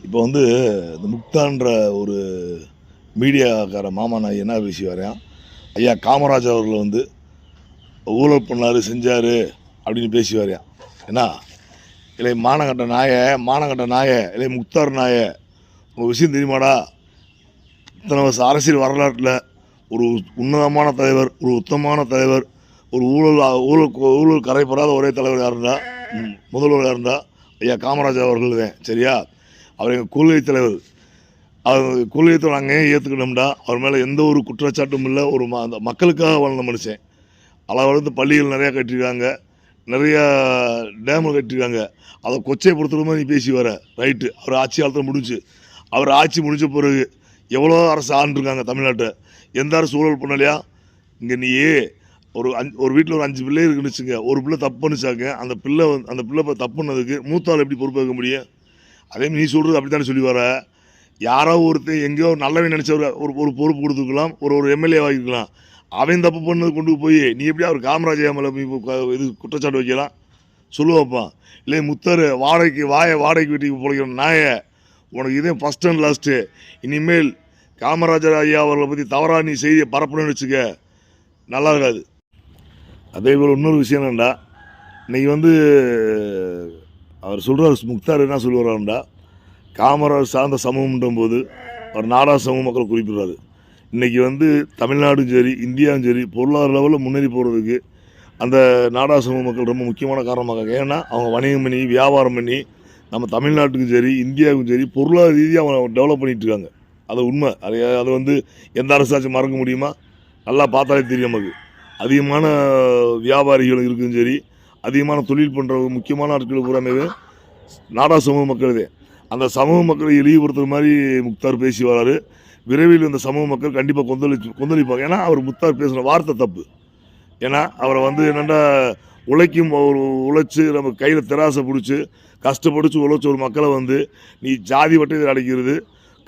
இப்போ வந்து இந்த முக்தான்ற ஒரு மீடியாக்கார மாமா நான் என்ன பேசி வரேன், ஐயா காமராஜர் அவர்கள் வந்து ஊழல் பண்ணார் செஞ்சார் அப்படின்னு பேசி வரையான். ஏன்னா இல்லை மானகட்ட நாய இல்லை முக்தார் நாய ஒரு விஷயம் தெரியுமாடா? இத்தனை வருஷம் அரசியல் வரலாற்றில் ஒரு உன்னதமான தலைவர், ஒரு உத்தமமான தலைவர், ஒரு ஊழல் கரைப்படாத ஒரே தலைவர் யாருந்தா, முதல்வர் யாருந்தா ஐயா காமராஜர் அவர்கள் தான். சரியா? அவர் எங்கள் கொள்கை தலைவர். அவர் கொள்கையை நாங்கள் ஏற்றுக்கணும்டா. அவர் மேலே எந்த ஒரு குற்றச்சாட்டும் இல்லை. அந்த மக்களுக்காக வாழ்ந்த மனுஷன். அளவளந்து பள்ளிகள் நிறையா கட்டியிருக்காங்க, நிறையா டேமு கட்டியிருக்காங்க. அதை கொச்சையை பொறுத்தவரை மாதிரி நீ பேசி வர ரைட்டு. அவர் ஆட்சி காலத்தில் முடிஞ்சு, அவர் ஆட்சி முடிஞ்ச பிறகு எவ்வளோ அரசு ஆண்டுருக்காங்க தமிழ்நாட்டை. எந்த அரசு ஊழல் பண்ணலையா? இங்கே நீயே ஒரு வீட்டில் ஒரு 5 பிள்ளை இருக்குன்னு வச்சுங்க. ஒரு பிள்ளை தப்பு பண்ணிச்சாங்க, அந்த பிள்ளை தப்பு பண்ணதுக்கு மூத்தாள் எப்படி பொறுப்பேற்க முடியும்? அதே நீ சொல்கிறது அப்படி தானே சொல்லி வர. யாரோ ஒருத்தர் எங்கேயோ நல்லவன் நினச்சவர் ஒரு பொறுப்பு கொடுத்துருக்கலாம், ஒரு எம்எல்ஏ வாங்கிக்கலாம். அவன் தப்பு பண்ணது கொண்டு போய் நீ எப்படி அவர் காமராஜர் மேலே இது குற்றச்சாட்டு வைக்கலாம்? சொல்லுவாப்பா. இல்லை முத்தர் வாடகைக்கு வீட்டுக்கு பிழைக்கிற நாய, உனக்கு இதே ஃபஸ்ட் அண்ட் லாஸ்ட்டு. இனிமேல் காமராஜர் ஐயா அவர்களை பற்றி தவறாக நீ செய்தியை பரப்பணும்னு வச்சுக்க, நல்லா இருக்காது. அதே போல் இன்னொரு விஷயம் என்னண்டா, இன்றைக்கி வந்து அவர் சொல்கிறார் முக்தார் என்ன சொல்லுவாராண்டா, காமராஜர் சார்ந்த சமூகம்ன்ற போது அவர் நாடா சமூக மக்கள் குறிப்பிடுறாரு. இன்றைக்கி வந்து தமிழ்நாடும் சரி இந்தியாவும் சரி பொருளாதார லெவலில் முன்னேறி போகிறதுக்கு அந்த நாடா சமூக மக்கள் ரொம்ப முக்கியமான காரணமாக. ஏன்னா அவங்க வணிகம் பண்ணி வியாபாரம் பண்ணி நம்ம தமிழ்நாட்டுக்கும் சரி இந்தியாவுக்கும் சரி பொருளாதார ரீதியாக அவங்க டெவலப் பண்ணிகிட்ருக்காங்க. அது உண்மை. அது வந்து எந்த அரசாச்சும் மறக்க முடியுமா? நல்லா பார்த்தாலே தெரியும். நமக்கு அதிகமான வியாபாரிகள் இருக்குதும் சரி, அதிகமான தொழில் பண்ணுற முக்கியமான ஆட்கள் பூராமே நாடா சமூக மக்கள். அந்த சமூக மக்களை இழிவுபடுத்துகிற மாதிரி முக்தார் பேசி வராரு. விரைவில் இந்த சமூக மக்கள் கண்டிப்பாக கொந்தளிப்பாங்க. ஏன்னா அவர் முக்தார் பேசுகிற வார்த்தை தப்பு. ஏன்னா அவரை வந்து என்னென்னா உழைச்சி நம்ம கையில் திராசை பிடிச்சி கஷ்டப்படிச்சு உழைச்ச ஒரு மக்களை வந்து நீ ஜாதி வட்டத்தில் அடைக்கிறது,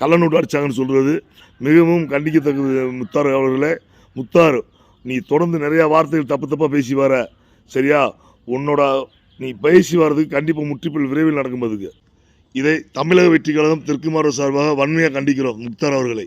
கள்ளநோட்டு அடித்தாங்கன்னு சொல்கிறது மிகவும் கண்டிக்கத்தக்கது. முக்தார் அவர்களே, முக்தார் நீ தொடர்ந்து நிறையா வார்த்தைகள் தப்பாக பேசி வர. சரியா? நீ பேசி வர்றதுக்கு கண்டிப்பாக முற்றுப்புள் விரைவில் நடக்கும்போதுக்கு இதை தமிழக வெற்றி கழகம் தெற்கு மாவட்ட சார்பாக வன்மையாக கண்டிக்கிறோம் முக்தார் அவர்களை.